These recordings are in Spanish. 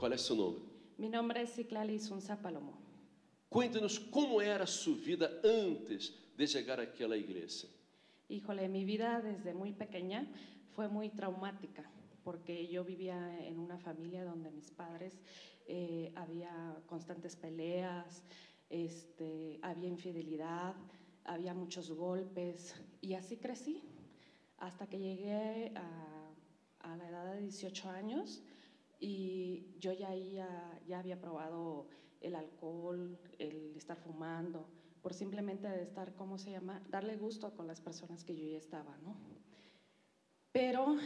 Qual é seu nome? Mi nombre es Citlali Sunza Palomo. Cuente-nos como era a sua vida antes de chegar àquela igreja. Híjole, mi vida desde muy pequeña fue muy traumática, porque yo vivía en una familia donde mis padres había constantes peleas, había infidelidad, había muchos golpes, y así crecí hasta que llegué a la edad de 18 años y yo ya había probado el alcohol, el estar fumando, por simplemente de estar, ¿cómo se llama? Darle gusto con las personas que yo ya estaba, ¿no? Pero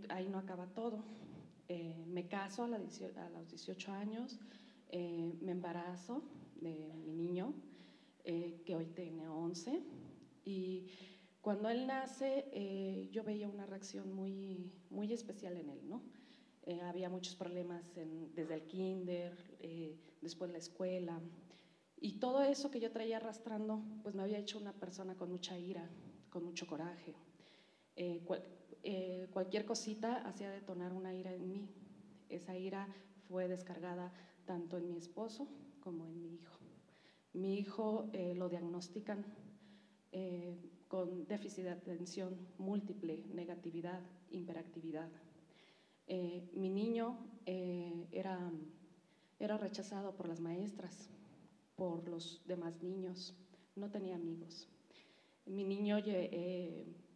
ahí no acaba todo. Me caso a los 18 años, me embarazo de mi niño, que hoy tiene 11, y cuando él nace, yo veía una reacción muy especial en él, ¿no? Había muchos problemas desde el kinder, después la escuela, y todo eso que yo traía arrastrando, pues me había hecho una persona con mucha ira, con mucho coraje. Cualquier cosita hacía detonar una ira en mí. Esa ira fue descargada tanto en mi esposo como en mi hijo. Mi hijo lo diagnostican con déficit de atención múltiple, negatividad, hiperactividad. Mi niño era rechazado por las maestras, por los demás niños, no tenía amigos. Mi niño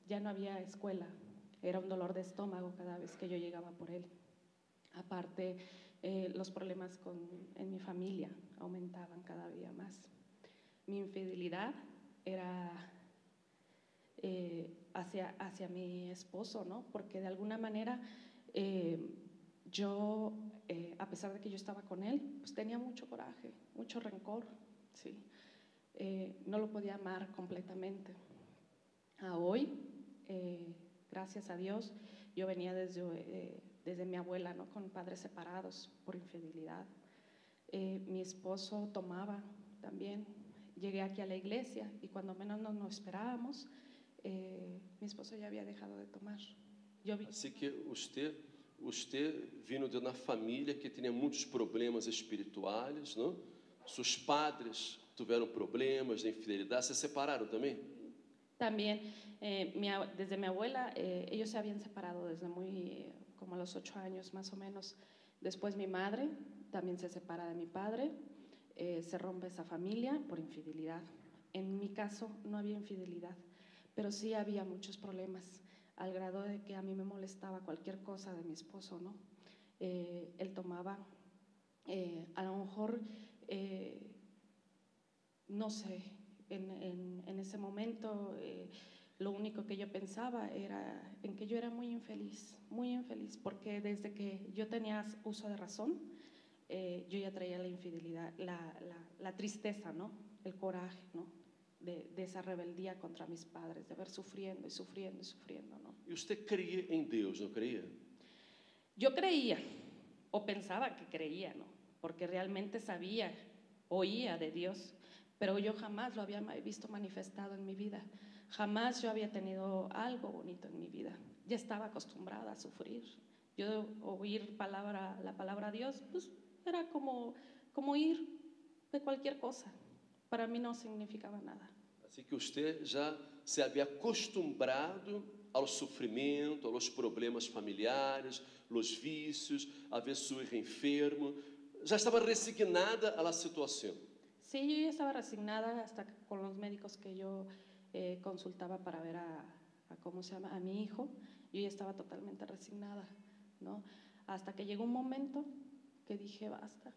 ya no había escuela, era un dolor de estómago cada vez que yo llegaba por él. Aparte, los problemas en mi familia aumentaban cada día más. Mi infidelidad era hacia mi esposo, ¿no? Porque de alguna manera yo, a pesar de que yo estaba con él, pues tenía mucho coraje, mucho rencor, ¿sí? No lo podía amar completamente. A hoy, gracias a Dios, yo venía desde mi abuela, ¿no? Con padres separados por infidelidad. Mi esposo tomaba también. Llegué aquí a la iglesia y cuando menos nos esperábamos, mi esposo ya había dejado de tomar. Assim que você vindo de uma família que tinha muitos problemas espirituais, não? Seus padres tiveram problemas de infidelidade, se separaram também? También, desde mi abuela, ellos se habían separado desde como a los 8 años más o menos. Después mi madre también se separa de mi padre, se rompe esa familia por infidelidad. En mi caso no había infidelidad, pero sí había muchos problemas, al grado de que a mí me molestaba cualquier cosa de mi esposo, ¿no? Él tomaba, a lo mejor, no sé, en ese momento lo único que yo pensaba era en que yo era muy infeliz, porque desde que yo tenía uso de razón, yo ya traía la infidelidad, la tristeza, ¿no? El coraje, ¿no? De esa rebeldía contra mis padres, de ver sufriendo y sufriendo y sufriendo, ¿no? E você creia em Deus, não creia? Yo creía, o pensaba que creía, ¿no? Porque realmente sabía, oía de Dios, pero yo jamás lo había visto manifestado en mi vida. Jamás yo había tenido algo bonito en mi vida. Ya estaba acostumbrada a sufrir. Yo oír la palabra Dios, pues era como oír de cualquier cosa. Para mí no significaba nada. Assim que você já se havia acostumbrado ao sofrimento, aos problemas familiares, aos vícios, a ver seu hijo enfermo, já estava resignada à situação. Sí, yo ya estaba resignada hasta con los médicos que yo consultaba para ver ¿cómo se llama? A mi hijo. Yo ya estaba totalmente resignada, ¿no? Hasta que llegó un momento que dije basta.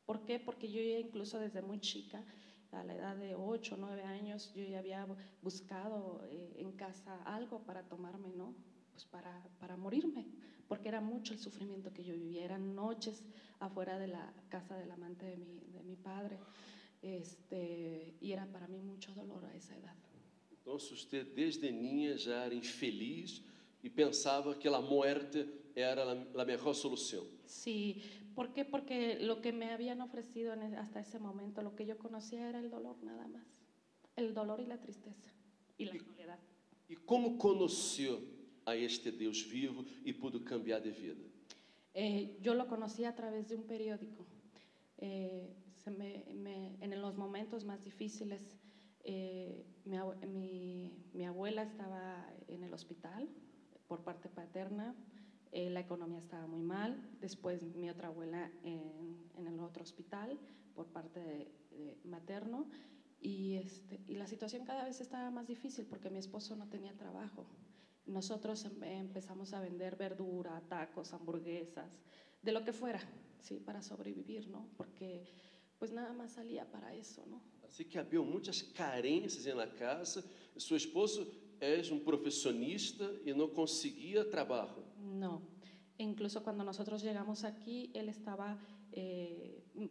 ¿Por qué? Porque yo ya incluso desde muy chica, a la edad de 8 o 9 años, yo ya había buscado en casa algo para tomarme, ¿no? Pues para morirme, porque era mucho el sufrimiento que yo vivía. Eran noches afuera de la casa del amante de mi padre. Y era para mí mucho dolor a esa edad. Então, você desde niña já era infeliz e pensava que a morte era a melhor solução. Sí, ¿por qué? Porque lo que me habían ofrecido hasta ese momento, lo que yo conocía era el dolor nada más, el dolor y la tristeza y la soledad. E como conheceu a este Deus vivo e pudo cambiar de vida? Yo lo conocí a través de un periódico. En los momentos más difíciles, mi abuela estaba en el hospital por parte paterna, la economía estaba muy mal, después mi otra abuela en el otro hospital por parte de materno, y la situación cada vez estaba más difícil porque mi esposo no tenía trabajo. Nosotros empezamos a vender verdura, tacos, hamburguesas, de lo que fuera, ¿sí? Para sobrevivir, ¿no? Porque pues nada más salía para eso, ¿no? Assim que havia muitas carências na casa. Seu esposo é profissionista e não conseguia trabalho. No, incluso cuando nosotros llegamos aquí, él estaba,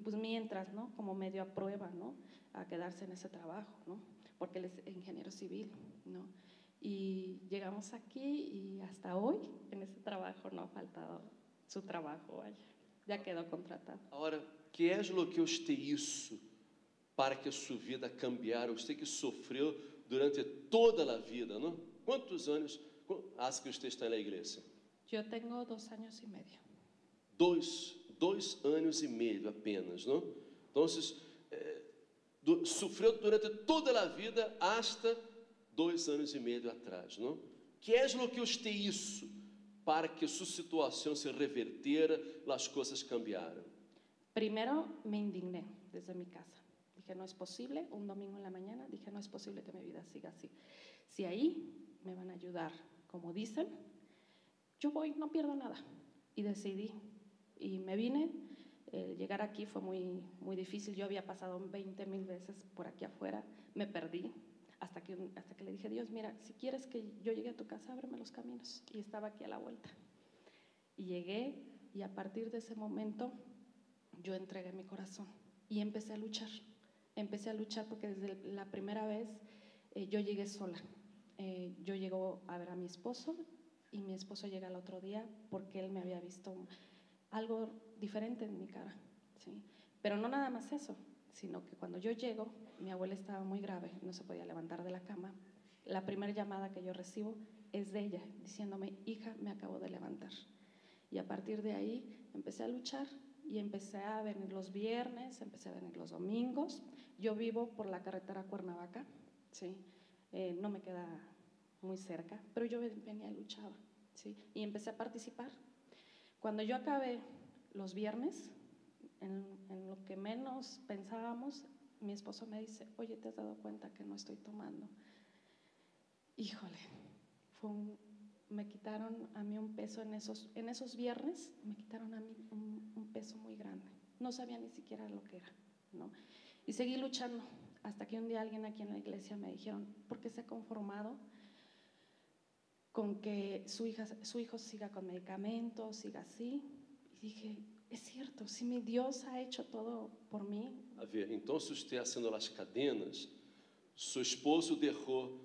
pues mientras, ¿no? Como medio a prueba, ¿no? A quedarse en ese trabajo, ¿no? Porque él es ingeniero civil, ¿no? Y llegamos aquí y hasta hoy en ese trabajo no ha faltado su trabajo, vaya, ya quedó contratado. Agora, que é o que usted hizo para que sua vida cambiara? Você que sofreu durante toda a vida, não? Quantos anos hace que você está na igreja? Yo tengo 2 años y medio. Dois anos e meio apenas, não? Então, sofreu durante toda a vida hasta 2 anos e meio atrás, não? Que é o que você hizo para que sua situação se revertera, as coisas cambiaram? Primero me indigné desde mi casa. Dije, no es posible, un domingo en la mañana, dije, no es posible que mi vida siga así. Si ahí me van a ayudar, como dicen, yo voy, no pierdo nada. Y decidí, y me vine. Llegar aquí fue muy, muy difícil. Yo había pasado 20,000 veces por aquí afuera, me perdí, hasta que le dije, Dios, mira, si quieres que yo llegue a tu casa, ábreme los caminos. Y estaba aquí a la vuelta. Y llegué, y a partir de ese momento yo entregué mi corazón y empecé a luchar. Empecé a luchar porque desde la primera vez yo llegué sola. Yo llego a ver a mi esposo y mi esposo llega al otro día porque él me había visto algo diferente en mi cara, ¿sí? Pero no nada más eso, sino que cuando yo llego, mi abuela estaba muy grave, no se podía levantar de la cama. La primera llamada que yo recibo es de ella, diciéndome, hija, me acabo de levantar. Y a partir de ahí empecé a luchar y empecé a venir los viernes, empecé a venir los domingos. Yo vivo por la carretera Cuernavaca, ¿sí? No me queda muy cerca, pero yo venía y luchaba, ¿sí? Y empecé a participar. Cuando yo acabé los viernes, en lo que menos pensábamos, mi esposo me dice, oye, ¿te has dado cuenta que no estoy tomando? Híjole, me quitaron a mí un peso en esos viernes, me quitaron a mí un peso muy grande. No sabía ni siquiera lo que era, ¿no? Y seguí luchando hasta que un día alguien aquí en la iglesia me dijeron, ¿por qué se ha conformado con que su hijo siga con medicamentos, siga así? Y dije, es cierto, si mi Dios ha hecho todo por mí. A ver, entonces usted haciendo las cadenas, su esposo dejó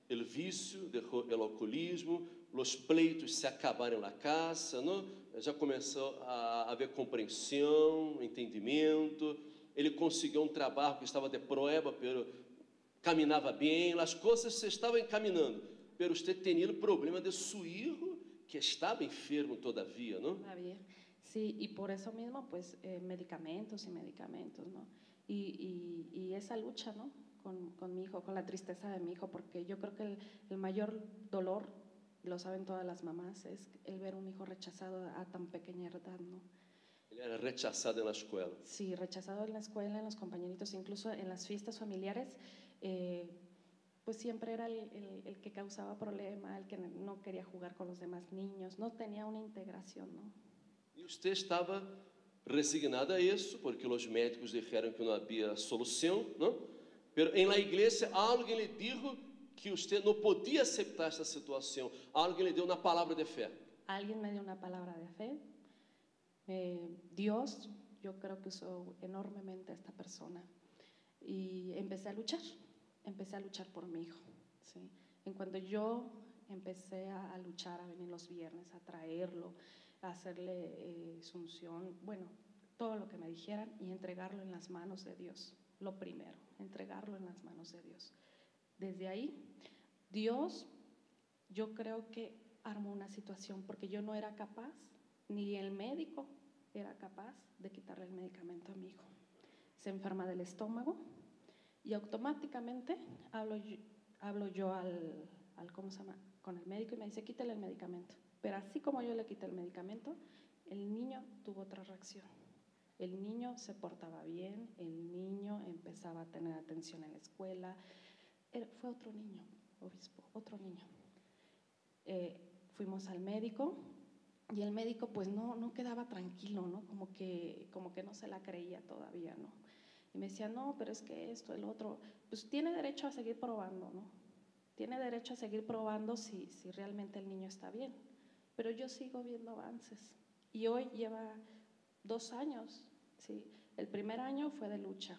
el vicio, dejó el alcoholismo, los pleitos se acabaram na casa, não? Já começou a haver compreensão, entendimento. Ele conseguiu trabalho que estava de prueba, pero caminhava bem, as coisas se estavam encaminhando. Pero usted tenía el problema de su hijo que estaba enfermo todavía, ¿no? Todavía, sí, y por eso mismo, pues, medicamentos y medicamentos, ¿no? Y esa lucha, ¿no? Con mi hijo, con la tristeza de mi hijo, porque yo creo que el mayor dolor, lo saben todas las mamás, es el ver un hijo rechazado a tan pequeña edad, ¿no? Él era rechazado en la escuela. Sí, rechazado en la escuela, en los compañeritos, incluso en las fiestas familiares, pues siempre era el que causaba problema, el que no quería jugar con los demás niños, no tenía una integración, ¿no? Y usted estaba resignada a eso, porque los médicos dijeron que no había solución, ¿no? Pero en la iglesia alguien le dijo que usted no podía aceptar esta situación. Alguien le dio una palabra de fe. Alguien me dio una palabra de fe. Dios, yo creo que usó enormemente a esta persona. Y empecé a luchar por mi hijo, ¿sí? En cuanto yo empecé a luchar, a venir los viernes, a traerlo, a hacerle su unción, bueno, todo lo que me dijeran y entregarlo en las manos de Dios. Lo primero, entregarlo en las manos de Dios. Desde ahí, Dios, yo creo que armó una situación porque yo no era capaz Ni el médico era capaz de quitarle el medicamento a mi hijo. Se enferma del estómago y automáticamente hablo yo ¿cómo se llama? Con el médico y me dice, quítale el medicamento. Pero así como yo le quité el medicamento, el niño tuvo otra reacción. El niño se portaba bien, el niño empezaba a tener atención en la escuela. Fue otro niño, obispo, otro niño. Fuimos al médico y el médico pues no quedaba tranquilo, ¿no? Como que no se la creía todavía, ¿no? Y me decía, no, pero es que esto, el otro, pues tiene derecho a seguir probando, ¿no? Tiene derecho a seguir probando si realmente el niño está bien. Pero yo sigo viendo avances. Y hoy lleva 2 años, ¿sí? El primer año fue de lucha,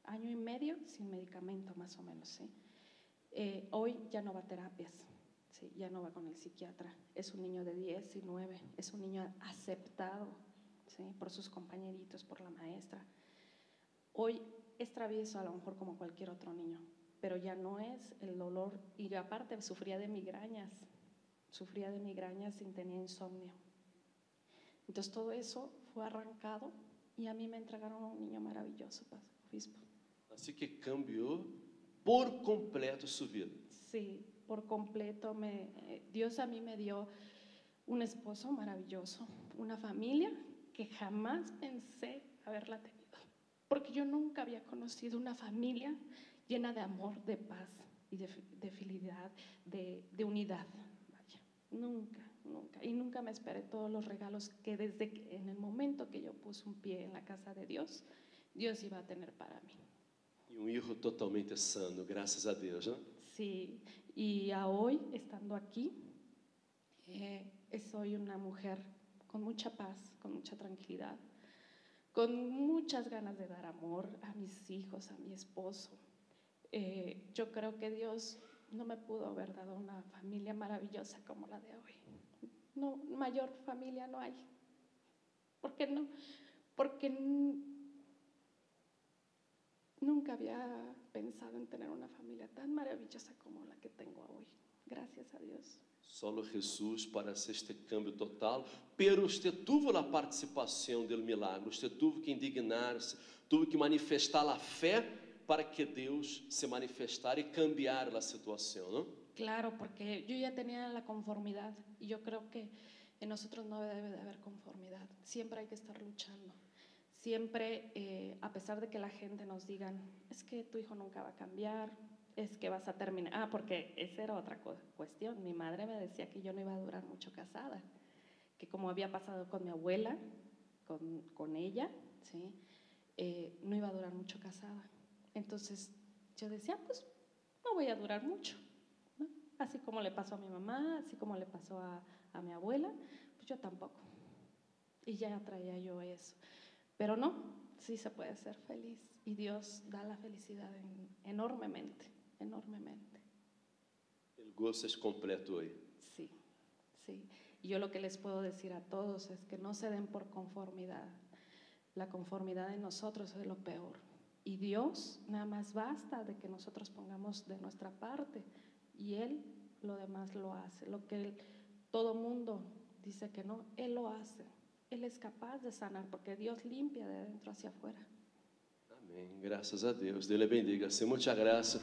1.5 años sin medicamento más o menos, ¿sí? Hoy ya no va a terapias, ¿sí? Ya no va con el psiquiatra. Es un niño de 19, es un niño aceptado, ¿sí? Por sus compañeritos, por la maestra. Hoy es travieso a lo mejor como cualquier otro niño, pero ya no es el dolor. Y aparte sufría de migrañas y tenía insomnio. Entonces todo eso fue arrancado y a mí me entregaron a un niño maravilloso, obispo. Así que cambió por completo su vida. Sí, por completo. Dios a mí me dio un esposo maravilloso, una familia que jamás pensé haberla tenido, porque yo nunca había conocido una familia llena de amor, de paz y de fidelidad, de unidad. Vaya, nunca. Y nunca me esperé todos los regalos que en el momento que yo puse un pie en la casa de Dios, Dios iba a tener para mí. Y hijo totalmente sano, gracias a Dios, ¿no? Sí, y hoy, estando aquí, soy una mujer con mucha paz, con mucha tranquilidad, con muchas ganas de dar amor a mis hijos, a mi esposo. Yo creo que Dios no me pudo haber dado una familia maravillosa como la de hoy. No, mayor familia no hay. ¿Por qué no? Porque nunca había pensado en tener una familia tan maravillosa como la que tengo hoy. Gracias a Dios. Solo Jesús para hacer este cambio total, pero usted tuvo la participación del milagro, usted tuvo que indignarse, tuvo que manifestar la fe para que Dios se manifestara y cambiara la situación, ¿no? Claro, porque yo ya tenía la conformidad y yo creo que en nosotros no debe de haber conformidad, siempre hay que estar luchando. Siempre, a pesar de que la gente nos digan, es que tu hijo nunca va a cambiar, es que vas a terminar. Porque esa era otra cuestión. Mi madre me decía que yo no iba a durar mucho casada, que como había pasado con mi abuela, con ella, ¿sí? No iba a durar mucho casada. Entonces yo decía, pues no voy a durar mucho, ¿no? Así como le pasó a mi mamá, así como le pasó a mi abuela, pues yo tampoco. Y ya traía yo eso. Pero no, sí se puede ser feliz y Dios da la felicidad enormemente, enormemente. El gozo es completo hoy. Sí, sí. Y yo lo que les puedo decir a todos es que no se den por conformidad. La conformidad en nosotros es lo peor. Y Dios nada más basta de que nosotros pongamos de nuestra parte y Él lo demás lo hace. Lo que todo mundo dice que no, Él lo hace. Él es capaz de sanar porque Dios limpia de adentro hacia afuera. Amém, graças a Deus. Deus lhe bendiga. Muita graça.